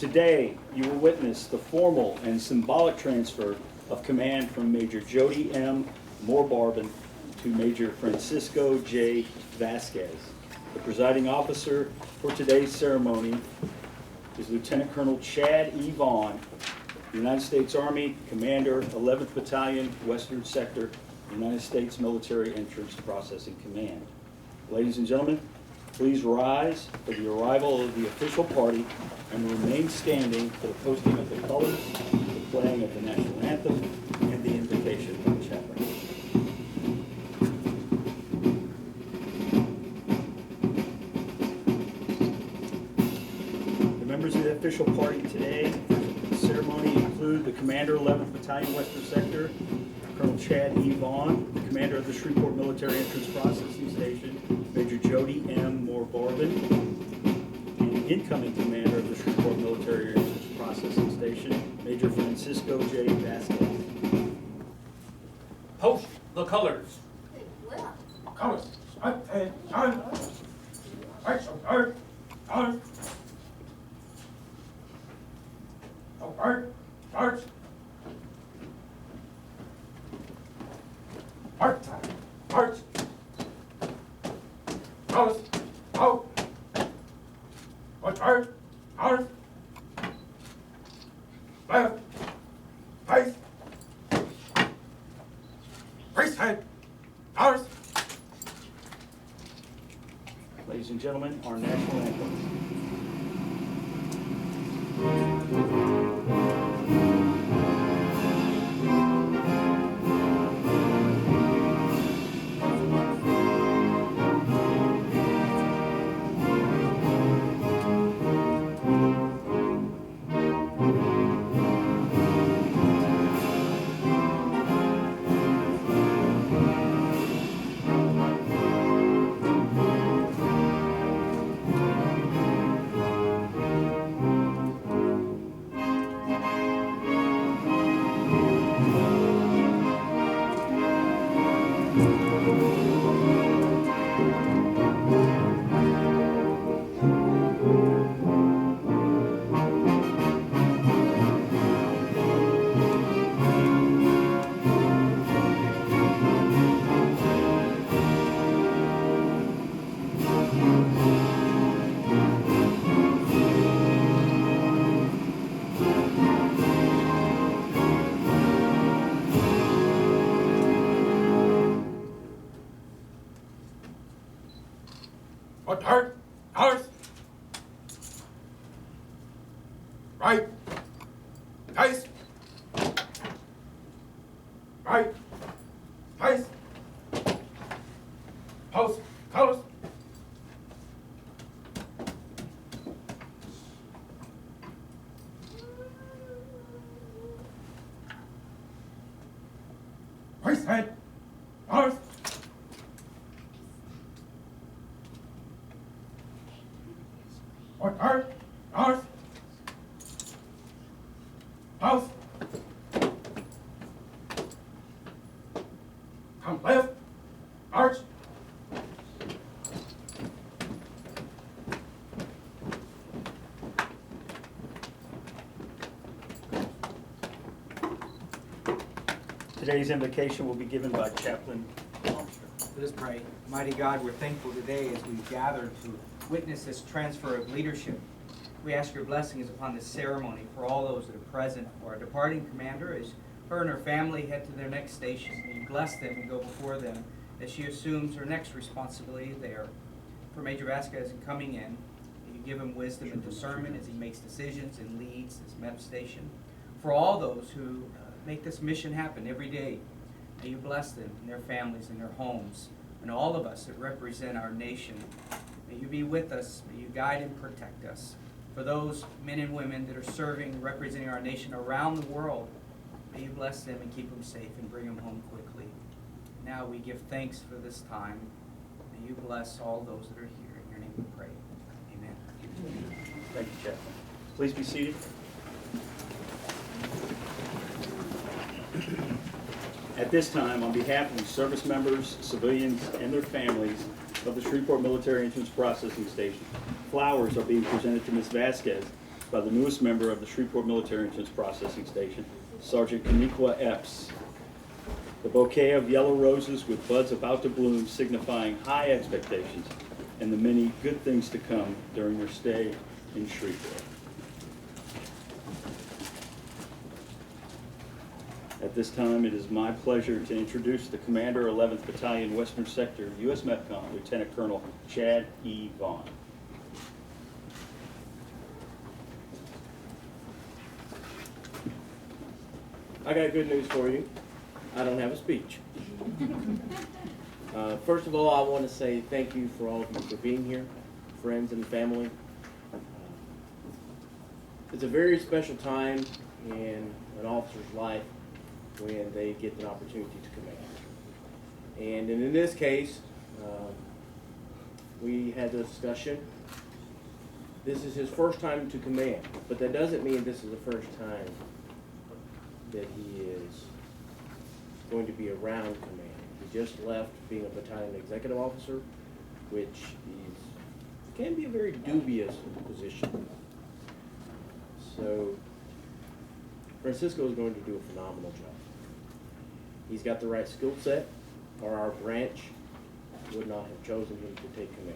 Today, you will witness the formal and symbolic transfer of command from Major Jody M. Moore-Barbin to Major Francisco J. Vasquez. The presiding officer for today's ceremony is Lieutenant Colonel Chad E. Vaughn, United States Army Commander, 11th Battalion, Western Sector, United States Military Entrance Processing Command. Ladies and gentlemen, please rise for the arrival of the official party and remain standing for the posting of the colors, the playing of the national anthem, and the invocation of the chaplain. The members of the official party today for the ceremony include the Commander, 11th Battalion, Western Sector, Colonel Chad E. Vaughn, the Commander of the Shreveport Military Entrance Processing Station, Major Jody M. Moore-Barbin, and incoming Commander of the Shreveport Military Entrance Processing Station, Major Francisco J. Vasquez. Post the colors. Colors. Ladies and gentlemen, our national anthem. Come left, march. Today's invocation will be given by Chaplain Armstrong. Let us pray. Mighty God, we're thankful today as we gather to witness this transfer of leadership. We ask your blessings upon this ceremony for all those that are present. For our departing commander, as her and her family head to their next station, may you bless them and go before them as she assumes her next responsibility there. For Major Vasquez coming in, may you give him wisdom and discernment as he makes decisions and leads this MEPS station. For all those who make this mission happen every day, may you bless them and their families and their homes, and all of us that represent our nation. May you be with us, may you guide and protect us. For those men and women that are serving and representing our nation around the world, may you bless them and keep them safe and bring them home quickly. Now we give thanks for this time. May you bless all those that are here. In your name we pray. Amen. Thank you, Chaplain. Please be seated. At this time, on behalf of the service members, civilians, and their families of the Shreveport Military Entrance Processing Station, flowers are being presented to Ms. Vasquez by the newest member of the Shreveport Military Insurance Processing Station, Sergeant Kaniqua Epps. The bouquet of yellow roses with buds about to bloom signifying high expectations and the many good things to come during their stay in Shreveport. At this time, it is my pleasure to introduce the Commander, 11th Battalion, Western Sector, U.S. MEPCOM, Lieutenant Colonel Chad E. Vaughn. I got good news for you. I don't have a speech. First of all, I want to say thank you for all of you for being here, friends and family. It's a very special time in an officer's life when they get an opportunity to command. And in this case, we had the discussion. This is his first time to command, but that doesn't mean this is the first time that he is going to be around command. He just left being a battalion executive officer, which can be a very dubious position. So Francisco is going to do a phenomenal job. He's got the right skill set, or our branch would not have chosen him to take command.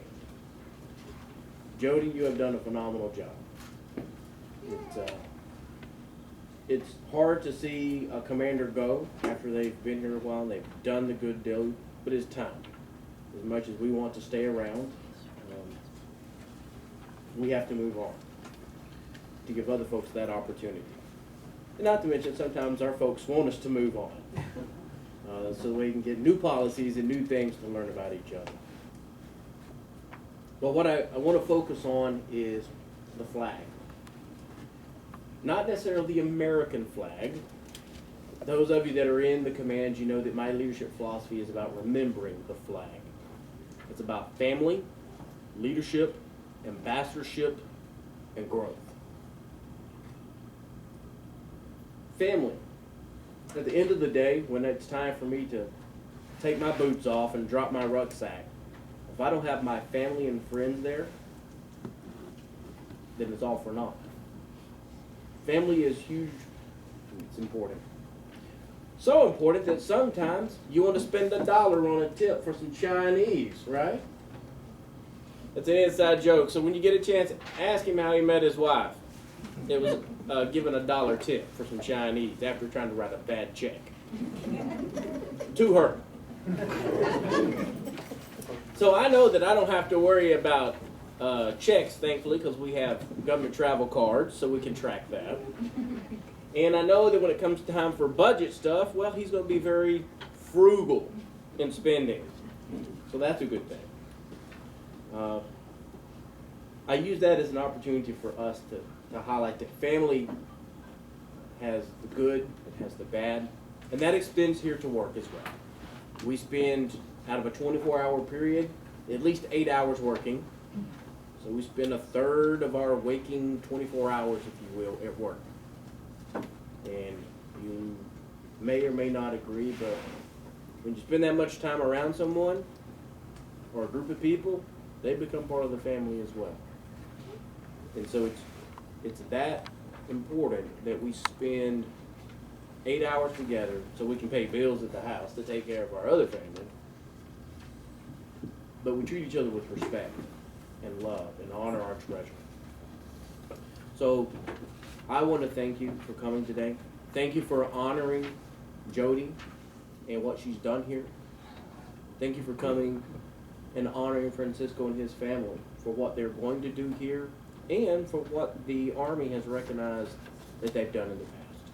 Jody, you have done a phenomenal job. It's hard to see a commander go after they've been here a while and they've done the good deal, but it's time. As much as we want to stay around, we have to move on to give other folks that opportunity. And not to mention, sometimes our folks want us to move on so we can get new policies and new things to learn about each other. But what I want to focus on is the flag. Not necessarily the American flag. Those of you that are in the command, you know that my leadership philosophy is about remembering the flag. It's about family, leadership, ambassadorship, and growth. Family. At the end of the day, when it's time for me to take my boots off and drop my rucksack, if I don't have my family and friends there, then it's all for naught. Family is huge. It's important. So important that sometimes you want to spend $1 on a tip for some Chinese, right? That's an inside joke. So when you get a chance, ask him how he met his wife. It was giving $1 tip for some Chinese after trying to write a bad check to her. So I know that I don't have to worry about checks, thankfully, because we have government travel cards, so we can track that. And I know that when it comes time for budget stuff, well, he's going to be very frugal in spending. So that's a good thing. I use that as an opportunity for us to highlight that family has the good, it has the bad, and that extends here to work as well. We spend, out of a 24-hour period, at least 8 hours working. So we spend a third of our waking 24 hours, if you will, at work. And you may or may not agree, but when you spend that much time around someone or a group of people, they become part of the family as well. And so it's that important that we spend 8 hours together so we can pay bills at the house to take care of our other family. But we treat each other with respect and love and honor our treasure. So I want to thank you for coming today. Thank you for honoring Jody and what she's done here. Thank you for coming and honoring Francisco and his family for what they're going to do here and for what the Army has recognized that they've done in the past.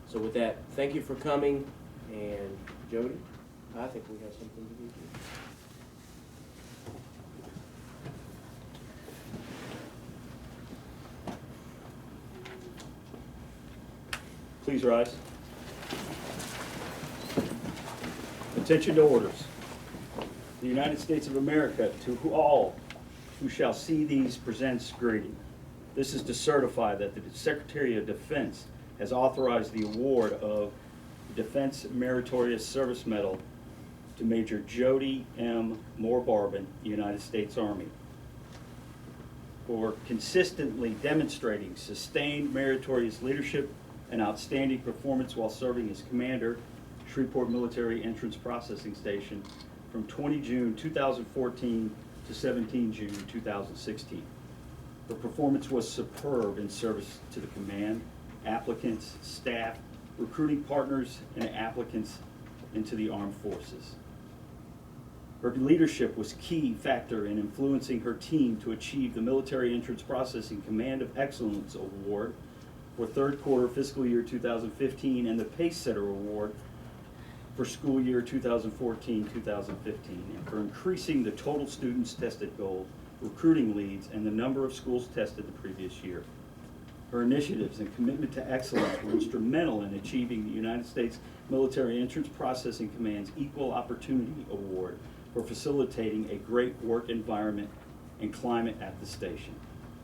So with that, thank you for coming, and Jody, I think we have something to do here. Please rise. Attention to orders. The United States of America, to all who shall see these, presents greeting. This is to certify that the Secretary of Defense has authorized the award of Defense Meritorious Service Medal to Major Jody M. Moore-Barbin, United States Army. for consistently demonstrating sustained meritorious leadership and outstanding performance while serving as commander, Shreveport Military Entrance Processing Station from 20 June 2014 to 17 June 2016. Her performance was superb in service to the command, applicants, staff, recruiting partners, and applicants into the armed forces. Her leadership was key factor in influencing her team to achieve the Military Entrance Processing Command of Excellence Award for third quarter fiscal year 2015 and the Pace Setter Award for school year 2014-2015, and for increasing the total students tested goal, recruiting leads, and the number of schools tested the previous year. Her initiatives and commitment to excellence were instrumental in achieving the United States Military Entrance Processing Command's Equal Opportunity Award for facilitating a great work environment and climate at the station.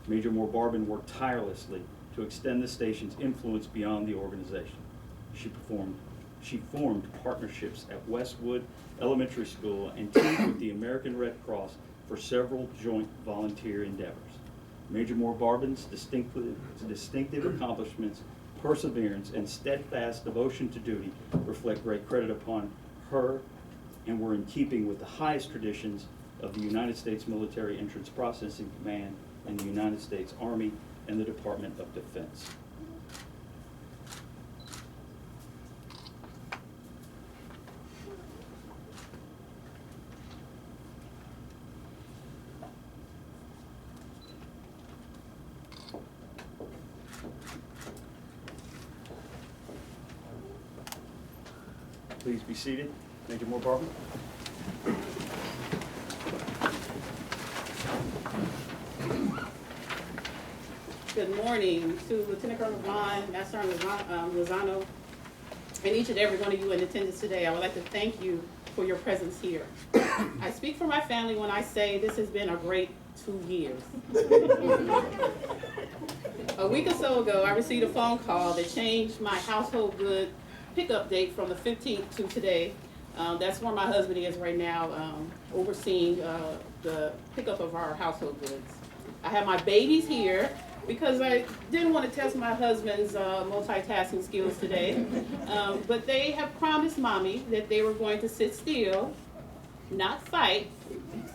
Major Moore-Barbin worked tirelessly to extend the station's influence beyond the organization. She formed partnerships at Westwood Elementary School and teamed with the American Red Cross for several joint volunteer endeavors. Major Moore-Barbin's distinctive accomplishments, perseverance, and steadfast devotion to duty reflect great credit upon her and were in keeping with the highest traditions of the United States Military Entrance Processing Command and the United States Army and the Department of Defense. Please be seated. Major Moore-Barbin. Good morning to Lieutenant Colonel Vaughn, Master Sergeant Lozano, and each and every one of you in attendance today. I would like to thank you for your presence here. I speak for my family when I say this has been a great 2 years. A week or so ago, I received a phone call that changed my household good pickup date from the 15th to today. That's where my husband is right now, overseeing the pickup of our household goods. I have my babies here because I didn't want to test my husband's multitasking skills today. But they have promised mommy that they were going to sit still, not fight,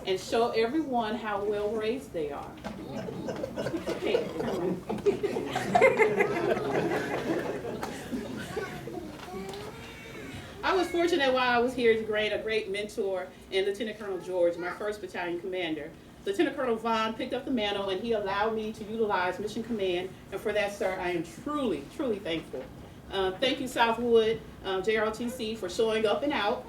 and show everyone how well raised they are. Hey, come on. I was fortunate while I was here to gain a great mentor in Lieutenant Colonel George, my 1st Battalion commander. Lieutenant Colonel Vaughn picked up the mantle and he allowed me to utilize Mission Command, and for that, sir, I am truly, truly thankful. Thank you, Southwood JROTC, for showing up and out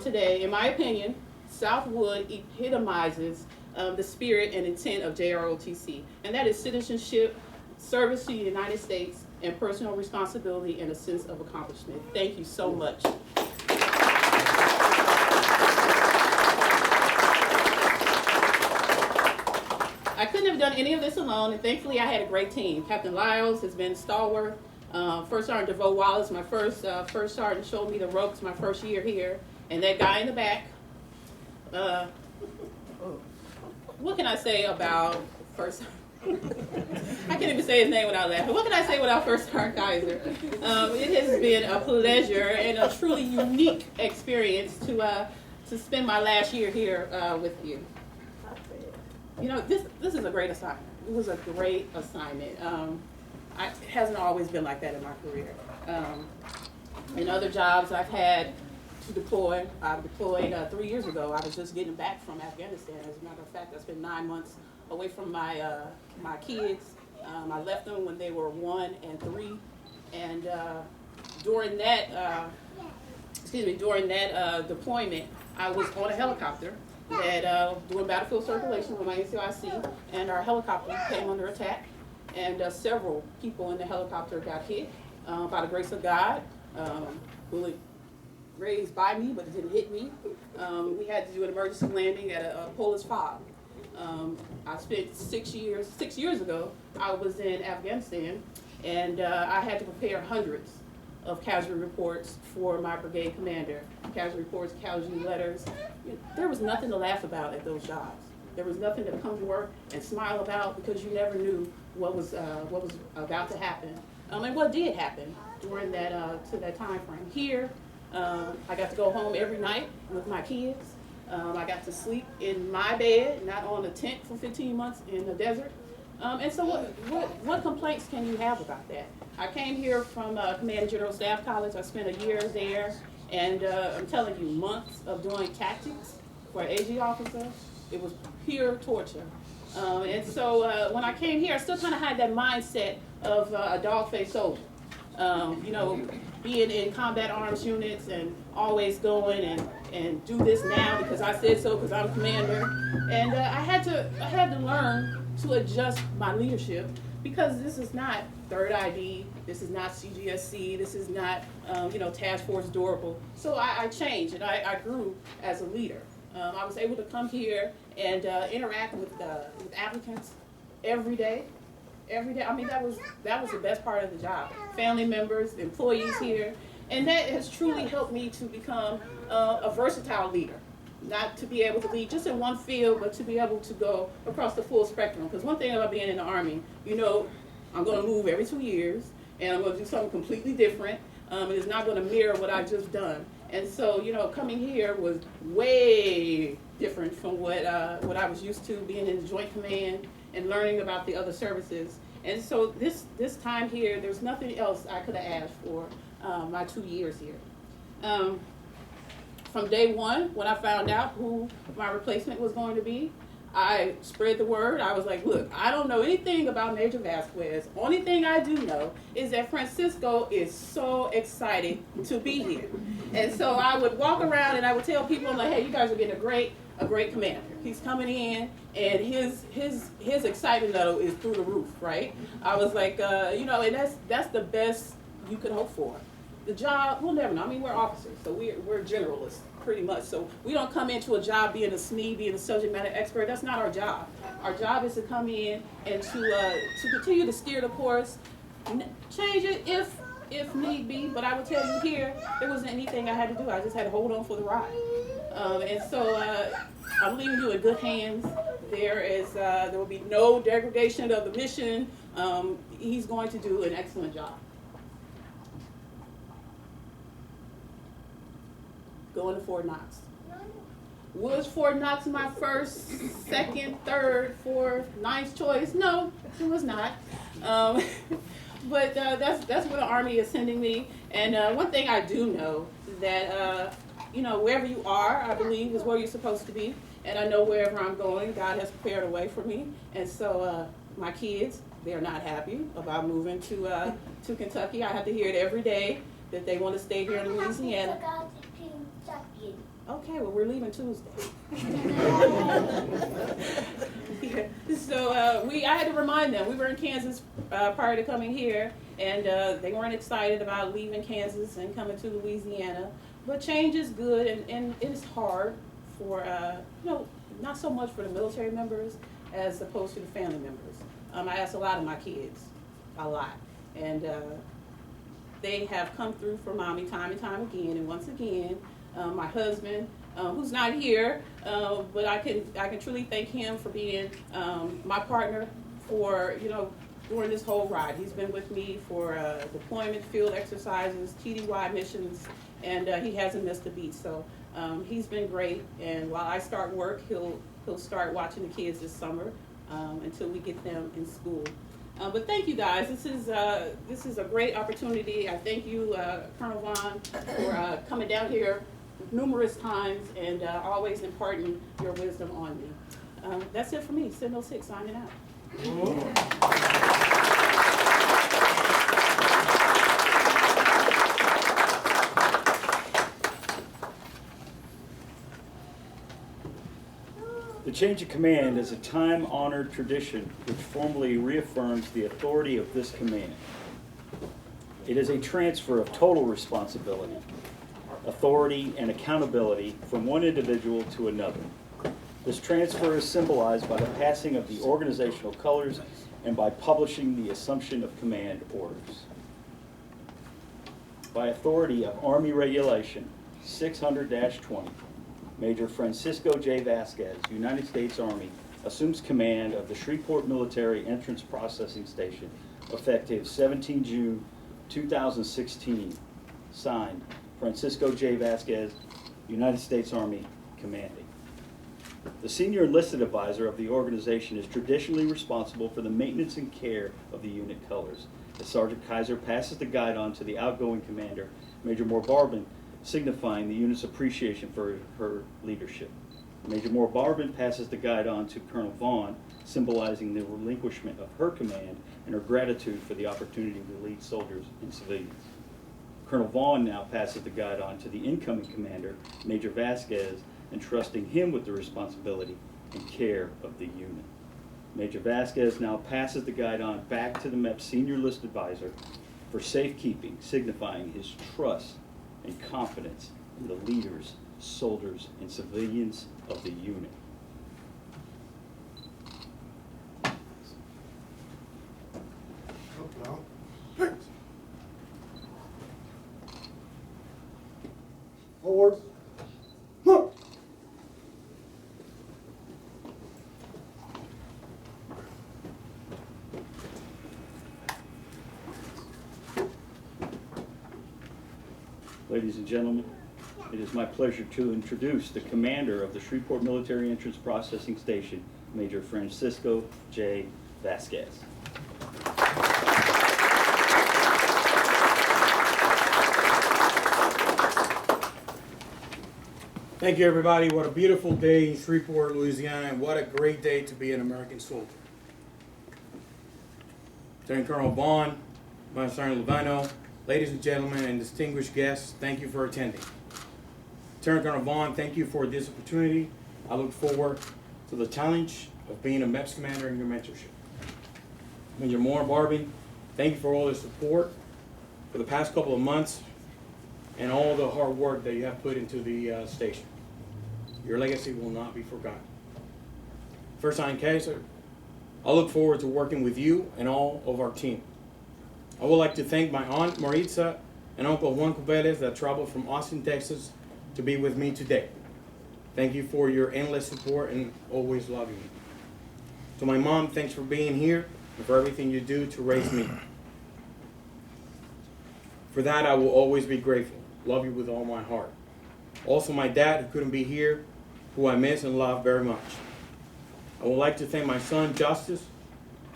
today. In my opinion, Southwood epitomizes the spirit and intent of JROTC, and that is citizenship, service to the United States, and personal responsibility and a sense of accomplishment. Thank you so much. I couldn't have done any of this alone, and thankfully I had a great team. Captain Lyles has been stalwart. First Sergeant DeVoe Wallace, my first sergeant, showed me the ropes my first year here. And that guy in the back, what can I say about first? I can't even say his name without laughing. What can I say without First Sergeant Kaiser? It has been a pleasure and a truly unique experience to spend my last year here with you. You know, this is a great assignment. It was a great assignment. It hasn't always been like that in my career. In other jobs I've had to deploy, I deployed 3 years ago. I was just getting back from Afghanistan. As a matter of fact, I spent 9 months away from my kids. I left them when they were 1 and 3, and during that deployment, I was on a helicopter that doing battlefield circulation with my NCOIC, and our helicopter came under attack, and several people in the helicopter got hit. By the grace of God, bullet grazed by me, but it didn't hit me. We had to do an emergency landing at a Polish FOB. I spent 6 years ago, I was in Afghanistan, and I had to prepare hundreds of casualty reports for my brigade commander. Casualty reports, casualty letters. There was nothing to laugh about at those jobs. There was nothing to come to work and smile about because you never knew what was about to happen. And what did happen during that to that time frame. Here, I got to go home every night with my kids. I got to sleep in my bed, not on a tent for 15 months in the desert. And so what complaints can you have about that? I came here from Command and General Staff College. I spent a year there, and I'm telling you, months of doing tactics for an AG officer. It was pure torture. And so when I came here, I still kind of had that mindset of a dog-faced soldier. You know, being in combat arms units and always going and do this now because I said so because I'm commander. And I had to learn to adjust my leadership because this is not Third ID, this is not CGSC, this is not you know, Task Force Durable. So I changed and I grew as a leader. I was able to come here and interact with applicants every day. Every day. I mean, that was the best part of the job. Family members, employees here, and that has truly helped me to become a versatile leader. Not to be able to lead just in one field, but to be able to go across the full spectrum. Because one thing about being in the Army, you know, I'm going to move every 2 years, and I'm going to do something completely different. And it's not going to mirror what I've just done. And so, you know, coming here was way different from what I was used to, being in the Joint Command and learning about the other services. And so this time here, there's nothing else I could have asked for my 2 years here. From day one, when I found out who my replacement was going to be, I spread the word. I was like, look, I don't know anything about Major Vasquez. Only thing I do know is that Francisco is so excited to be here. And so I would walk around and I would tell people, I'm like, hey, you guys are getting a great commander. He's coming in, and his excitement level is through the roof, right? I was like, you know, and that's the best you could hope for. The job, we'll never know. I mean, we're officers, so we're generalists pretty much. So we don't come into a job being a SME, being a subject matter expert. That's not our job. Our job is to come in and to continue to steer the course, change it if need be. But I will tell you here, there wasn't anything I had to do. I just had to hold on for the ride. And so I'm leaving you in good hands. There will be no degradation of the mission. He's going to do an excellent job. Going to Fort Knox. Was Fort Knox my first, second, third, fourth, ninth choice? No, it was not. But that's where the Army is sending me. And one thing I do know that you know, wherever you are, I believe, is where you're supposed to be. And I know wherever I'm going, God has prepared a way for me. And so my kids, they're not happy about moving to Kentucky. I have to hear it every day that they want to stay here in Louisiana. Okay, well, we're leaving Tuesday. Yeah. So I had to remind them. We were in Kansas prior to coming here, and they weren't excited about leaving Kansas and coming to Louisiana. But change is good, and it's hard for, you know, not so much for the military members as opposed to the family members. I ask a lot of my kids, a lot, and they have come through for mommy time and time again. And once again, my husband, who's not here, but I can truly thank him for being my partner for, you know, during this whole ride. He's been with me for deployment, field exercises, TDY missions, and he hasn't missed a beat. So he's been great. And while I start work, he'll start watching the kids this summer until we get them in school. But thank you guys. This is a great opportunity. I thank you, Colonel Vaughn, for coming down here numerous times and always imparting your wisdom on me. That's it for me. 706 signing out. The change of command is a time-honored tradition which formally reaffirms the authority of this command. It is a transfer of total responsibility, authority, and accountability from one individual to another. This transfer is symbolized by the passing of the organizational colors and by publishing the assumption of command orders. By authority of Army Regulation 600-20, Major Francisco J. Vasquez, United States Army, assumes command of the Shreveport Military Entrance Processing Station effective 17 June 2016. Signed, Francisco J. Vasquez, United States Army, commanding. The senior enlisted advisor of the organization is traditionally responsible for the maintenance and care of the unit colors. As Sergeant Kaiser passes the guide on to the outgoing commander, Major Moore-Barbin, signifying the unit's appreciation for her leadership. Major Moore-Barbin passes the guide on to Colonel Vaughn, symbolizing the relinquishment of her command and her gratitude for the opportunity to lead soldiers and civilians. Colonel Vaughn now passes the guide on to the incoming commander, Major Vasquez, entrusting him with the responsibility and care of the unit. Major Vasquez now passes the guide on back to the MEPS senior list advisor for safekeeping, signifying his trust and confidence in the leaders, soldiers, and civilians of the unit. Forward. Ladies and gentlemen, it is my pleasure to introduce the commander of the Shreveport Military Entrance Processing Station, Major Francisco J. Vasquez. Thank you, everybody. What a beautiful day in Shreveport, Louisiana, and what a great day to be an American soldier. Lieutenant Colonel Vaughn, Vice Sergeant Levino, ladies and gentlemen, and distinguished guests, thank you for attending. Lieutenant Colonel Vaughn, thank you for this opportunity. I look forward to the challenge of being a MEPS commander in your mentorship. Major Moore-Barbin, thank you for all the support for the past couple of months and all the hard work that you have put into the station. Your legacy will not be forgotten. First Sergeant Kaiser, I look forward to working with you and all of our team. I would like to thank my Aunt Maritza and Uncle Juan Cubeles that traveled from Austin, Texas to be with me today. Thank you for your endless support and always loving me. To my mom, thanks for being here and for everything you do to raise me. For that, I will always be grateful. Love you with all my heart. Also, my dad, who couldn't be here, who I miss and love very much. I would like to thank my son, Justice.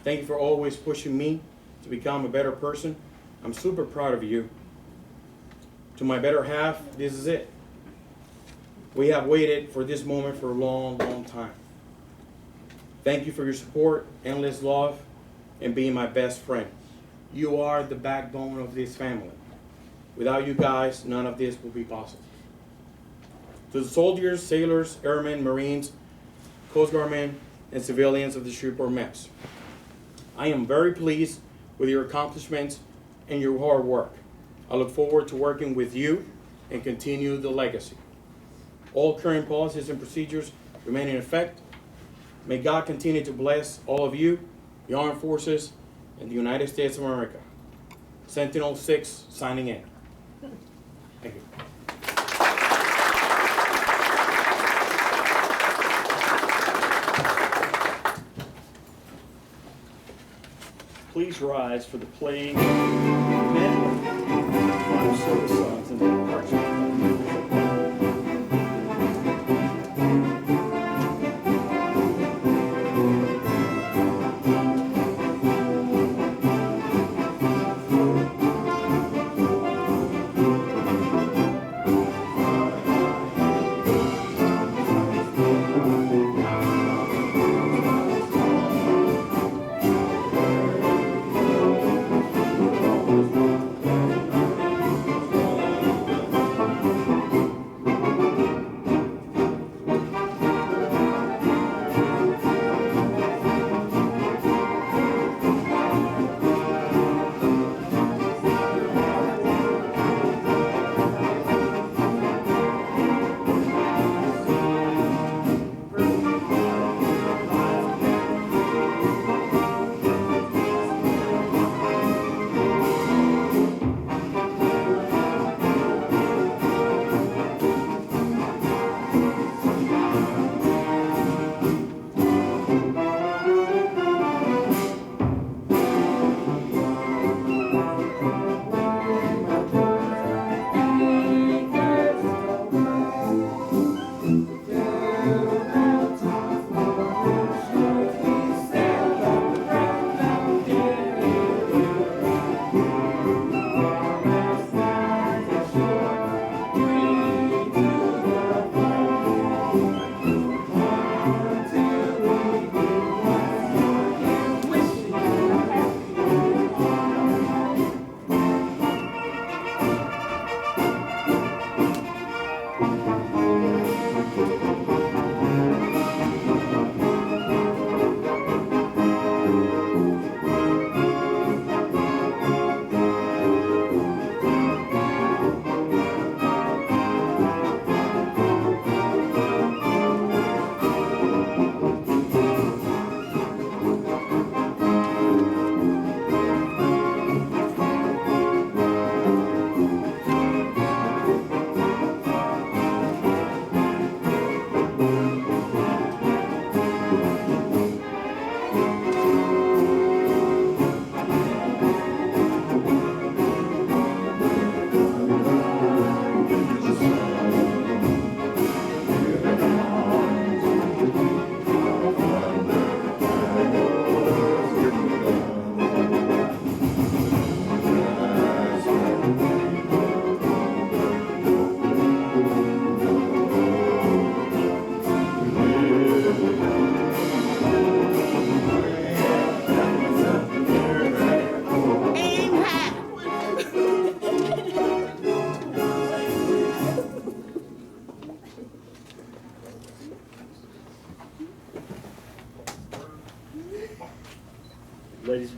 Thank you for always pushing me to become a better person. I'm super proud of you. To my better half, this is it. We have waited for this moment for a long, long time. Thank you for your support, endless love, and being my best friend. You are the backbone of this family. Without you guys, none of this will be possible. To the soldiers, sailors, airmen, Marines, Coast Guardmen, and civilians of the Shreveport MEPS, I am very pleased with your accomplishments and your hard work. I look forward to working with you and continue the legacy. All current policies and procedures remain in effect. May God continue to bless all of you, the Armed Forces, and the United States of America. Sentinel 6 signing in. Thank you. Please rise for the playing of the medley, 5 service songs and the marching band.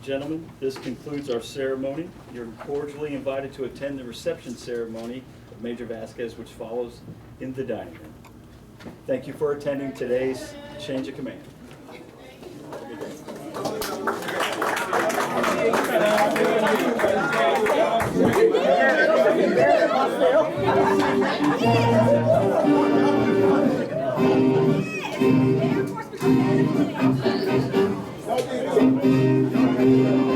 gentlemen, this concludes our ceremony. You're cordially invited to attend the reception ceremony of Major Vasquez, which follows in the dining room. Thank you for attending today's change of command. Thank you.